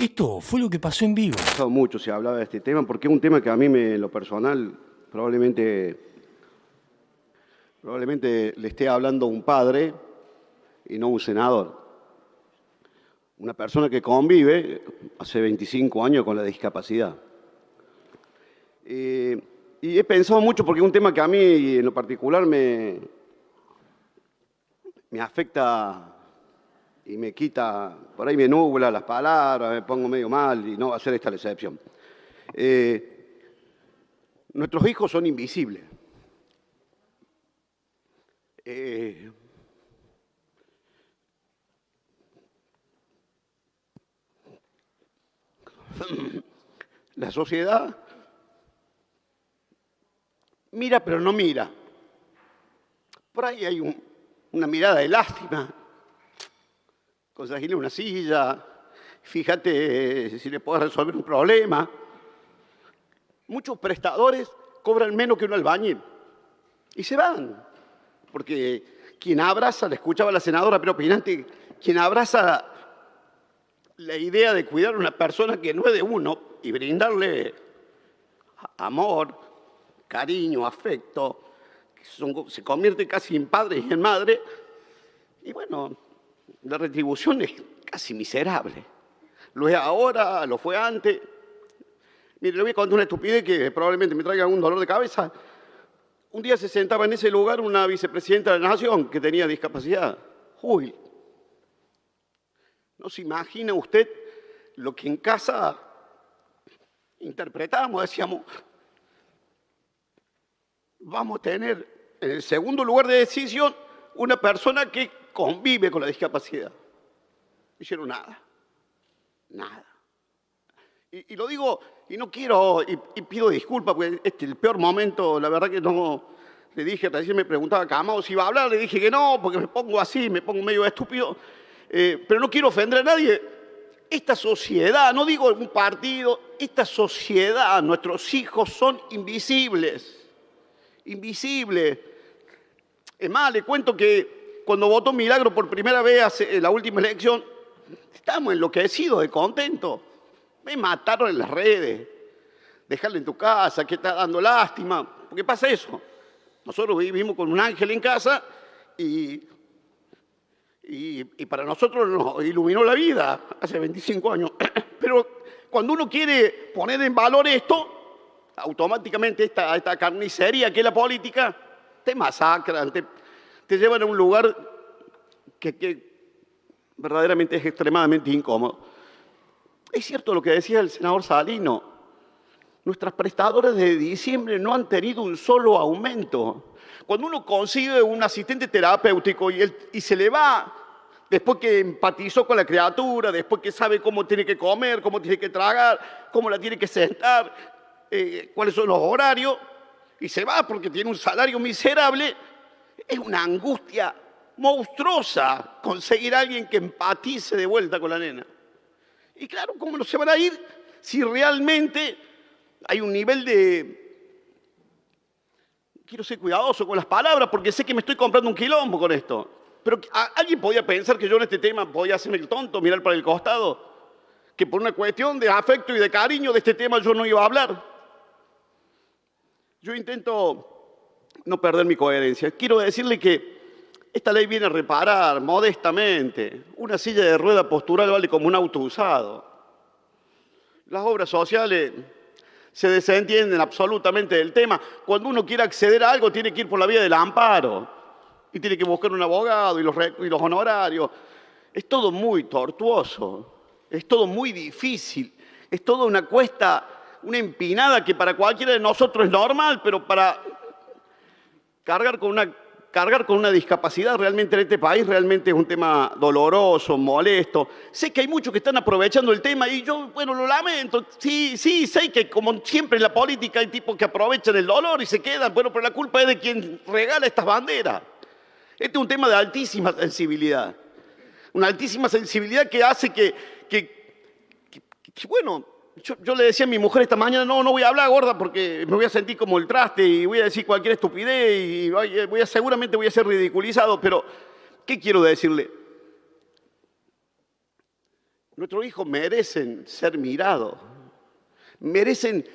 Esto fue lo que pasó en vivo. Mucho se hablaba de este tema porque es un tema que a mí, en lo personal, probablemente le esté hablando un padre y no un senador. Una persona que convive hace 25 años con la discapacidad. Y he pensado mucho porque es un tema que a mí en lo particular me afecta y me quita, por ahí me nubla las palabras, me pongo medio mal y no va a ser esta la excepción. Nuestros hijos son invisibles. La sociedad mira pero no mira. Por ahí hay una mirada de lástima. Conseguirle una silla, fíjate si le puedes resolver un problema. Muchos prestadores cobran menos que un albañil y se van. Porque quien abraza, le escuchaba a la senadora pero opinante, quien abraza la idea de cuidar a una persona que no es de uno y brindarle amor, cariño, afecto, se convierte casi en padre y en madre, y bueno, la retribución es casi miserable. Lo es ahora, lo fue antes. Mire, le voy a contar una estupidez que probablemente me traiga algún dolor de cabeza. Un día se sentaba en ese lugar una vicepresidenta de la Nación que tenía discapacidad. Uy, ¿no se imagina usted lo que en casa interpretábamos? Decíamos, vamos a tener en el segundo lugar de decisión una persona que convive con la discapacidad. No hicieron nada. Nada. Y lo digo, y no quiero, y pido disculpas, porque este es el peor momento, la verdad que no, le dije, recién me preguntaba Camao si iba a hablar, le dije que no, porque me pongo así, me pongo medio estúpido, pero no quiero ofender a nadie. Esta sociedad, no digo un partido, esta sociedad, nuestros hijos son invisibles. Invisibles. Es más, le cuento que cuando votó Milagro por primera vez en la última elección, estábamos enloquecidos de contento. Me mataron en las redes. Dejarle en tu casa, que está dando lástima. ¿Por qué pasa eso? Nosotros vivimos con un ángel en casa y para nosotros nos iluminó la vida hace 25 años. Pero cuando uno quiere poner en valor esto, automáticamente esta carnicería que es la política, te masacran, te llevan a un lugar que verdaderamente es extremadamente incómodo. Es cierto lo que decía el senador Salino. Nuestras prestadoras de diciembre no han tenido un solo aumento. Cuando uno consigue un asistente terapéutico y se le va, después que empatizó con la criatura, después que sabe cómo tiene que comer, cómo tiene que tragar, cómo la tiene que sentar, cuáles son los horarios, y se va porque tiene un salario miserable, es una angustia monstruosa conseguir a alguien que empatice de vuelta con la nena. Y claro, ¿cómo no se van a ir si realmente hay un nivel de... Quiero ser cuidadoso con las palabras porque sé que me estoy comprando un quilombo con esto. Pero ¿alguien podía pensar que yo en este tema podía hacerme el tonto, mirar para el costado? Que por una cuestión de afecto y de cariño de este tema yo no iba a hablar. Yo intento no perder mi coherencia. Quiero decirle que esta ley viene a reparar modestamente. Una silla de rueda postural vale como un auto usado. Las obras sociales se desentienden absolutamente del tema. Cuando uno quiere acceder a algo, tiene que ir por la vía del amparo. Y tiene que buscar un abogado y los honorarios. Es todo muy tortuoso. Es todo muy difícil. Es toda una cuesta, una empinada que para cualquiera de nosotros es normal, pero para cargar con una discapacidad realmente en este país realmente es un tema doloroso, molesto. Sé que hay muchos que están aprovechando el tema y yo, bueno, lo lamento. Sí, sé que como siempre en la política hay tipos que aprovechan el dolor y se quedan. Bueno, pero la culpa es de quien regala estas banderas. Este es un tema de altísima sensibilidad. Una altísima sensibilidad que hace que bueno, yo le decía a mi mujer esta mañana, no voy a hablar, gorda, porque me voy a sentir como el traste y voy a decir cualquier estupidez y seguramente voy a ser ridiculizado, pero ¿qué quiero decirle? Nuestros hijos merecen ser mirados, merecen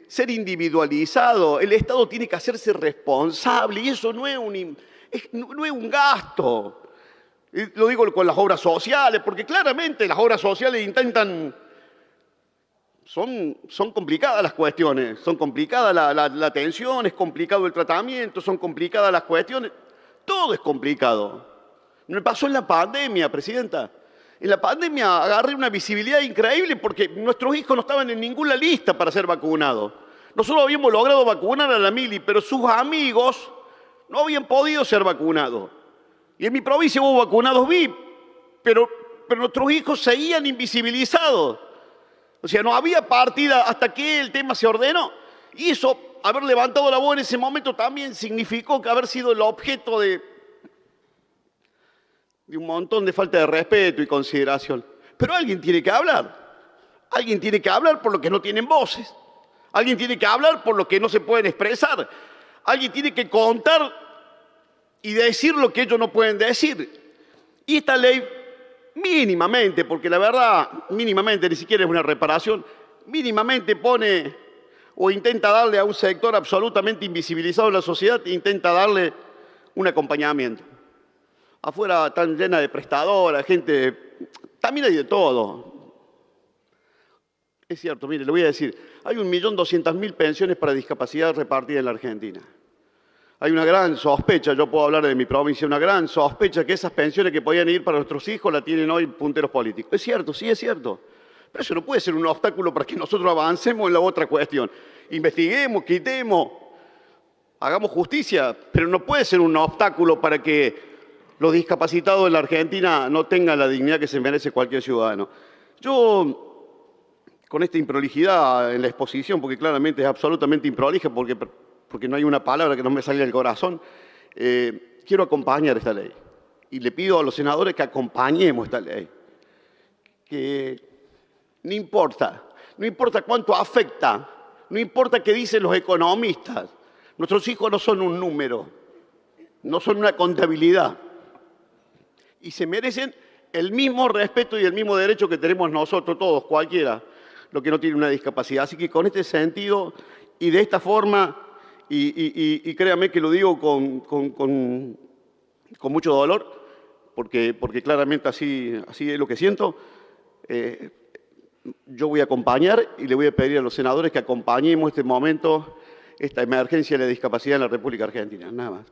ser individualizados. El Estado tiene que hacerse responsable y eso no es un gasto. Lo digo con las obras sociales, porque claramente las obras sociales intentan... Son complicadas las cuestiones, son complicadas la atención, es complicado el tratamiento, son complicadas las cuestiones. Todo es complicado. Me pasó en la pandemia, Presidenta. En la pandemia agarré una visibilidad increíble porque nuestros hijos no estaban en ninguna lista para ser vacunados. Nosotros habíamos logrado vacunar a la mili, pero sus amigos no habían podido ser vacunados. Y en mi provincia hubo vacunados VIP, pero nuestros hijos seguían invisibilizados. O sea, no había partida hasta que el tema se ordenó. Y eso, haber levantado la voz en ese momento también significó que haber sido el objeto de un montón de falta de respeto y consideración. Pero alguien tiene que hablar. Alguien tiene que hablar por lo que no tienen voces. Alguien tiene que hablar por lo que no se pueden expresar. Alguien tiene que contar y decir lo que ellos no pueden decir. Y esta ley mínimamente, porque la verdad, mínimamente, ni siquiera es una reparación, mínimamente pone o intenta darle a un sector absolutamente invisibilizado en la sociedad, intenta darle un acompañamiento. Afuera están llenas de prestadoras, gente, también hay de todo. Es cierto, mire, le voy a decir, hay 1.200.000 pensiones para discapacidad repartidas en la Argentina. Hay una gran sospecha, yo puedo hablar de mi provincia, una gran sospecha que esas pensiones que podían ir para nuestros hijos la tienen hoy punteros políticos. Es cierto, sí es cierto. Pero eso no puede ser un obstáculo para que nosotros avancemos en la otra cuestión. Investiguemos, quitemos, hagamos justicia, pero no puede ser un obstáculo para que los discapacitados en la Argentina no tengan la dignidad que se merece cualquier ciudadano. Yo, con esta improlijidad en la exposición, porque claramente es absolutamente improlija, porque no hay una palabra que no me salga del corazón, quiero acompañar esta ley. Y le pido a los senadores que acompañemos esta ley. Que no importa cuánto afecta, no importa qué dicen los economistas, nuestros hijos no son un número, no son una contabilidad. Y se merecen el mismo respeto y el mismo derecho que tenemos nosotros todos, cualquiera, lo que no tiene una discapacidad. Así que con este sentido y de esta forma, y créame que lo digo con mucho dolor, porque claramente así es lo que siento, yo voy a acompañar y le voy a pedir a los senadores que acompañemos este momento, esta emergencia de la discapacidad en la República Argentina. Nada más.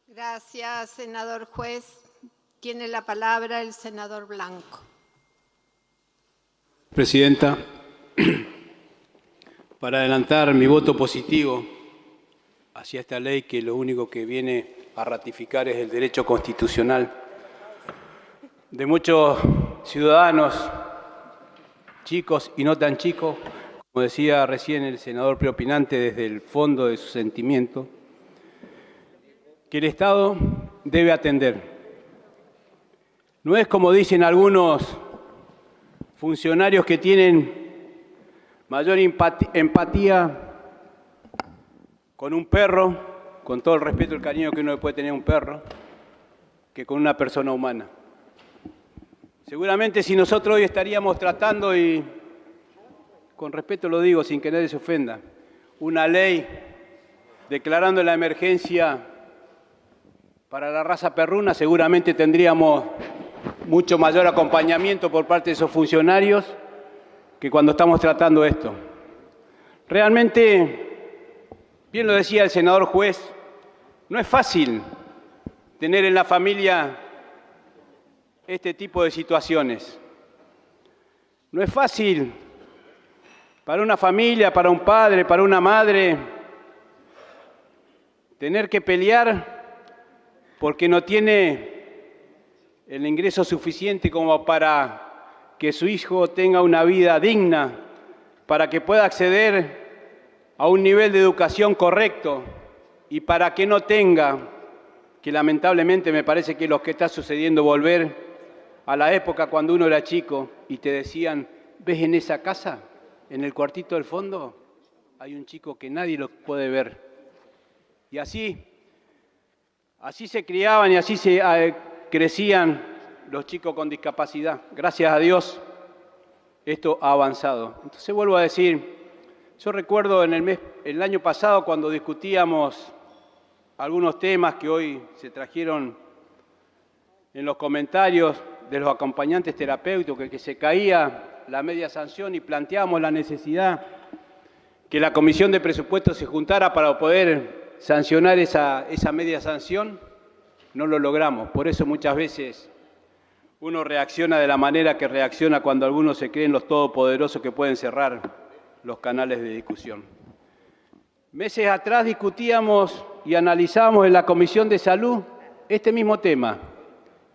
Gracias, senador Juez. Tiene la palabra el senador Blanco. Presidenta, para adelantar mi voto positivo hacia esta ley que lo único que viene a ratificar es el derecho constitucional de muchos ciudadanos, chicos y no tan chicos, como decía recién el senador preopinante desde el fondo de su sentimiento, que el Estado debe atender. No es como dicen algunos funcionarios que tienen mayor empatía con un perro, con todo el respeto y el cariño que uno le puede tener a un perro, que con una persona humana. Seguramente si nosotros hoy estaríamos tratando, y con respeto lo digo sin que nadie se ofenda, una ley declarando la emergencia para la raza perruna, seguramente tendríamos mucho mayor acompañamiento por parte de esos funcionarios que cuando estamos tratando esto. Realmente, bien lo decía el senador Juez, no es fácil tener en la familia este tipo de situaciones. No es fácil para una familia, para un padre, para una madre, tener que pelear porque no tiene el ingreso suficiente como para que su hijo tenga una vida digna, para que pueda acceder a un nivel de educación correcto y para que no tenga, que lamentablemente me parece que lo que está sucediendo, volver a la época cuando uno era chico y te decían, ¿ves en esa casa, en el cuartito del fondo? Hay un chico que nadie lo puede ver. Y así se criaban y así se crecían los chicos con discapacidad. Gracias a Dios, esto ha avanzado. Entonces vuelvo a decir, yo recuerdo el año pasado cuando discutíamos algunos temas que hoy se trajeron en los comentarios de los acompañantes terapéuticos, que se caía la media sanción y planteábamos la necesidad que la Comisión de Presupuestos se juntara para poder sancionar esa media sanción, no lo logramos. Por eso muchas veces uno reacciona de la manera que reacciona cuando algunos se creen los todopoderosos que pueden cerrar los canales de discusión. Meses atrás discutíamos y analizábamos en la Comisión de Salud este mismo tema,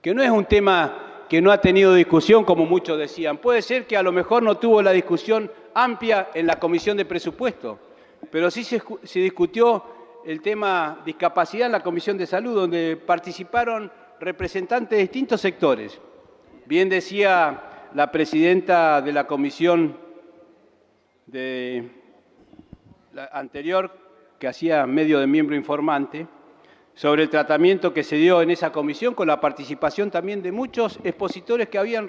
que no es un tema que no ha tenido discusión, como muchos decían. Puede ser que a lo mejor no tuvo la discusión amplia en la Comisión de Presupuestos, pero sí se discutió el tema discapacidad en la Comisión de Salud, donde participaron representantes de distintos sectores. Bien decía la presidenta de la comisión anterior, que hacía medio de miembro informante, sobre el tratamiento que se dio en esa comisión, con la participación también de muchos expositores que habían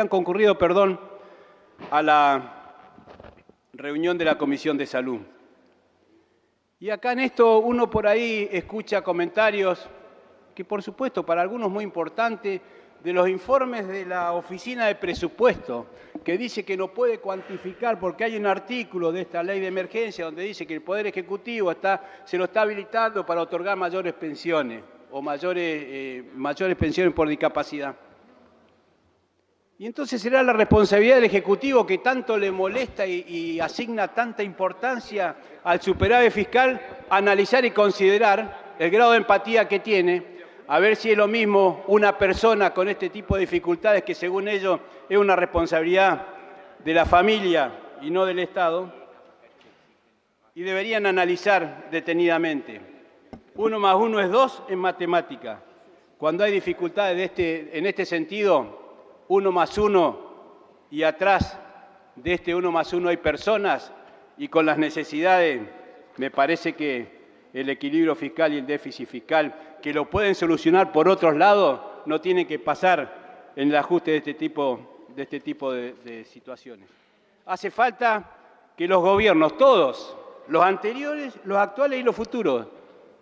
concurrido a la reunión de la Comisión de Salud. Y acá en esto uno por ahí escucha comentarios que por supuesto para algunos muy importantes, de los informes de la Oficina de Presupuesto, que dice que no puede cuantificar porque hay un artículo de esta ley de emergencia donde dice que el Poder Ejecutivo se lo está habilitando para otorgar mayores pensiones o mayores pensiones por discapacidad. Y entonces será la responsabilidad del Ejecutivo, que tanto le molesta y asigna tanta importancia al superávit fiscal, analizar y considerar el grado de empatía que tiene, a ver si es lo mismo una persona con este tipo de dificultades, que según ellos es una responsabilidad de la familia y no del Estado, y deberían analizar detenidamente. 1 más 1 es 2 en matemática. Cuando hay dificultades en este sentido, 1 más 1 y atrás de este 1 más 1 hay personas, y con las necesidades me parece que el equilibrio fiscal y el déficit fiscal, que lo pueden solucionar por otros lados, no tienen que pasar en el ajuste de este tipo de situaciones. Hace falta que los gobiernos, todos, los anteriores, los actuales y los futuros,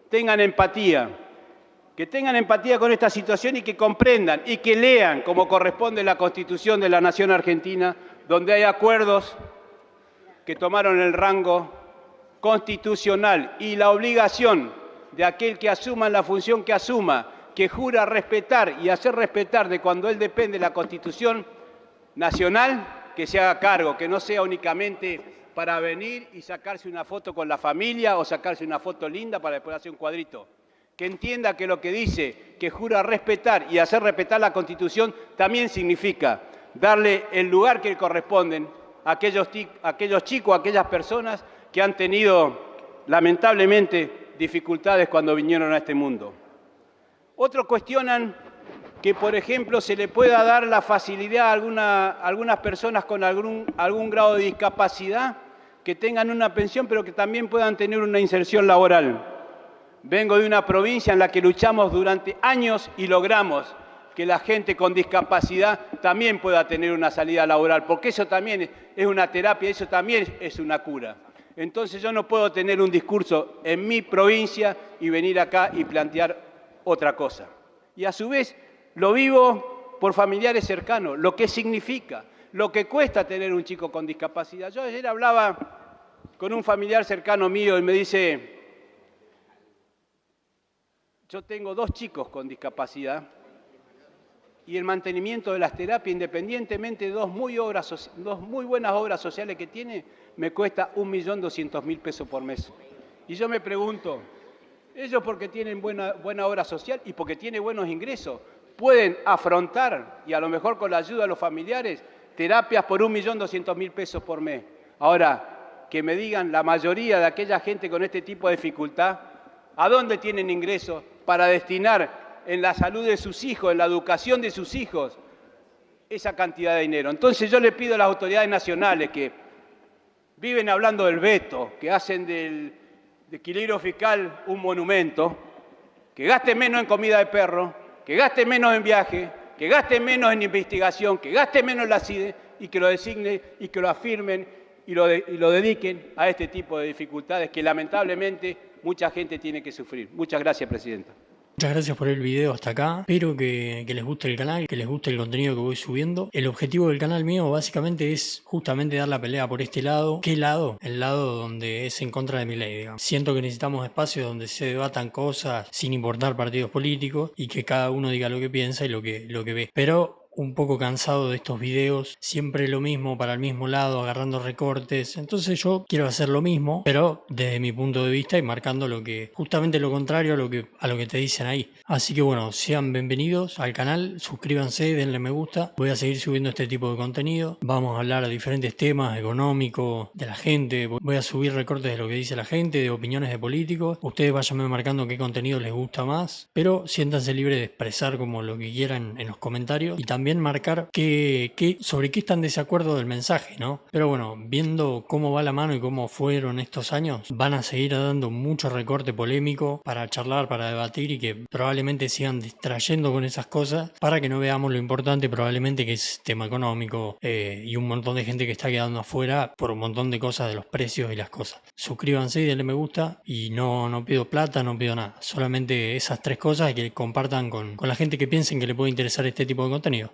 tengan empatía, que tengan empatía con esta situación y que comprendan y que lean como corresponde la Constitución de la Nación Argentina, donde hay acuerdos que tomaron el rango constitucional y la obligación de aquel que asuma la función que asuma, que jura respetar y hacer respetar de cuando él depende de la Constitución nacional, que se haga cargo, que no sea únicamente para venir y sacarse una foto con la familia o sacarse una foto linda para después hacer un cuadrito. Que entienda que lo que dice, que jura respetar y hacer respetar la Constitución, también significa darle el lugar que le corresponden a aquellos chicos, a aquellas personas que han tenido, lamentablemente, dificultades cuando vinieron a este mundo. Otros cuestionan que, por ejemplo, se le pueda dar la facilidad a algunas personas con algún grado de discapacidad que tengan una pensión, pero que también puedan tener una inserción laboral. Vengo de una provincia en la que luchamos durante años y logramos que la gente con discapacidad también pueda tener una salida laboral, porque eso también es una terapia, eso también es una cura. Entonces yo no puedo tener un discurso en mi provincia y venir acá y plantear otra cosa. Y a su vez lo vivo por familiares cercanos, lo que significa, lo que cuesta tener un chico con discapacidad. Yo ayer hablaba con un familiar cercano mío y me dice, yo tengo 2 chicos con discapacidad y el mantenimiento de las terapias, independientemente de dos muy buenas obras sociales que tiene, me cuesta 1.200.000 pesos por mes. Y yo me pregunto, ellos porque tienen buena obra social y porque tienen buenos ingresos, pueden afrontar, y a lo mejor con la ayuda de los familiares, terapias por 1.200.000 pesos por mes. Ahora, que me digan la mayoría de aquella gente con este tipo de dificultad, ¿a dónde tienen ingresos para destinar en la salud de sus hijos, en la educación de sus hijos, esa cantidad de dinero? Entonces yo le pido a las autoridades nacionales que viven hablando del veto, que hacen del equilibrio fiscal un monumento, que gasten menos en comida de perro, que gasten menos en viaje, que gasten menos en investigación, que gasten menos en la CIDE y que lo designen y que lo afirmen y lo dediquen a este tipo de dificultades que lamentablemente mucha gente tiene que sufrir. Muchas gracias, Presidenta. Muchas gracias por el video hasta acá. Espero que les guste el canal, que les guste el contenido que voy subiendo. El objetivo del canal mío básicamente es justamente dar la pelea por este lado. ¿Qué lado? El lado donde es en contra de Milei, digamos. Siento que necesitamos espacios donde se debatan cosas sin importar partidos políticos y que cada uno diga lo que piensa y lo que ve. Pero un poco cansado de estos videos, siempre lo mismo para el mismo lado, agarrando recortes. Entonces yo quiero hacer lo mismo, pero desde mi punto de vista y marcando justamente lo contrario a lo que te dicen ahí. Así que bueno, sean bienvenidos al canal, suscríbanse, denle me gusta. Voy a seguir subiendo este tipo de contenido. Vamos a hablar de diferentes temas económicos, de la gente. Voy a subir recortes de lo que dice la gente, de opiniones de políticos. Ustedes váyanme marcando qué contenido les gusta más, pero siéntanse libres de expresar como lo que quieran en los comentarios y también marcar sobre qué están de desacuerdo del mensaje, ¿no? Pero bueno, viendo cómo va la mano y cómo fueron estos años, van a seguir dando mucho recorte polémico para charlar, para debatir y que probablemente sigan distrayendo con esas cosas para que no veamos lo importante probablemente que es tema económico y un montón de gente que está quedando afuera por un montón de cosas de los precios y las cosas. Suscríbanse y denle me gusta y no pido plata, no pido nada. Solamente esas tres cosas y que compartan con la gente que piensen que le puede interesar este tipo de contenido.